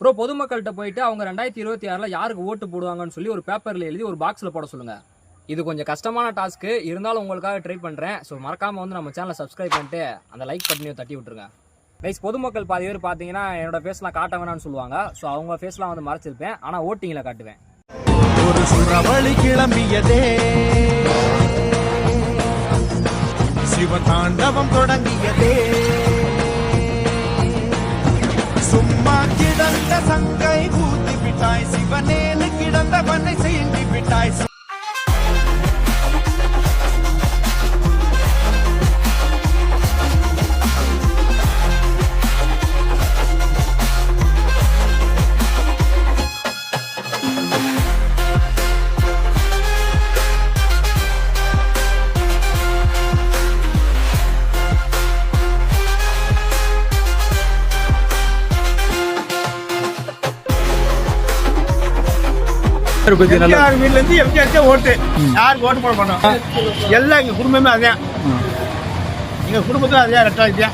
Bro, பொதுமக்கள்கிட்ட போயிட்டு அவங்க 2026 யாருக்கு ஓட்டு போடுவாங்கன்னு சொல்லி ஒரு பேப்பரில் எழுதி ஒரு பாக்ஸில் போட சொல்லுங்க. இது கொஞ்சம் கஷ்டமான டாஸ்க்கு, இருந்தாலும் உங்களுக்காக ட்ரை பண்ணுறேன். ஸோ மறக்காமல் வந்து நம்ம சேனலை சப்ஸ்கிரைப் பண்ணிட்டு அந்த லைக் பட்டனையும் தட்டி விட்டுருங்க. கைஸ், பொதுமக்கள் பாதி பேர் பார்த்தீங்கன்னா என்னோட ஃபேஸ்லாம் காட்ட வேணாம்னு சொல்லுவாங்க. ஸோ அவங்க ஃபேஸ்லாம் வந்து மறைச்சிருப்பேன், ஆனால் ஓட்டிங்கில் காட்டுவேன். ஒரு சுறவழி கிளம்பியதே, சிவதாண்டவம் தொடங்கியதே, சும்மா கிடந்த சங்கை ஊத்தி விட்டாய், சிவனேனு கிடந்தவனை சீண்டி விட்டாய். எம்ஜிஆர் வீட்ல இருந்து எம்ஜிஆர் ஓட்டு யாருக்கு ஓட்டு போட மாட்டோம். எல்லாம் எங்க குடும்பமே அதான், எங்க குடும்பத்துல அதான் ரெட்டாயிட்டியா.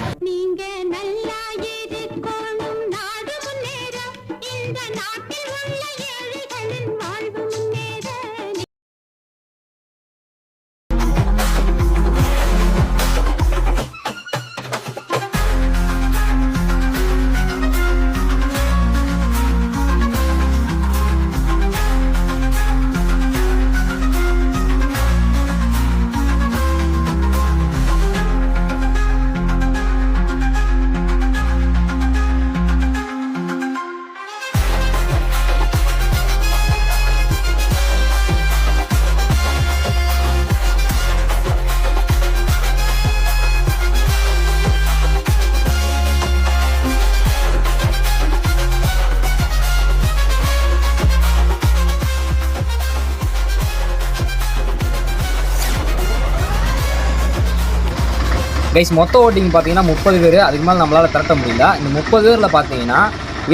கைஸ், மொத்த ஓட்டிங் பார்த்தீங்கன்னா 30 பேர். அதுக்கு மேலே நம்மளால் திரட்ட முடியல. இந்த 30 பேரில் பார்த்தீங்கன்னா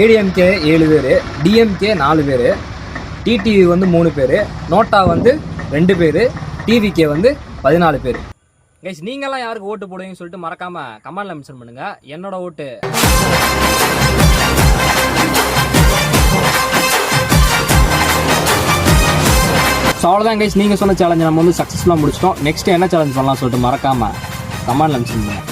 ஏடிஎம்கே 7 பேர், டிஎம்கே 4 பேர், டிடிவி வந்து 3 பேர், நோட்டா வந்து 2 பேர், டிவிகே வந்து 14 பேர். கைஸ், நீங்கள்லாம் யாருக்கு ஓட்டு போடுவீங்கன்னு சொல்லிட்டு மறக்காமல் கமெண்ட்டில் மென்ஷன் பண்ணுங்கள். என்னோட ஓட்டு ஸோ அவ்வளோதான் கைஸ். நீங்கள் சொன்ன சேலஞ்சை நம்ம வந்து சக்ஸஸ்ஃபுல்லாக முடிச்சிட்டோம். நெக்ஸ்ட் என்ன சேலஞ்ச் பண்ணலாம் சொல்லிட்டு மறக்காமல் கமெண்ட்ல மென்ஷன் பண்ணுங்க.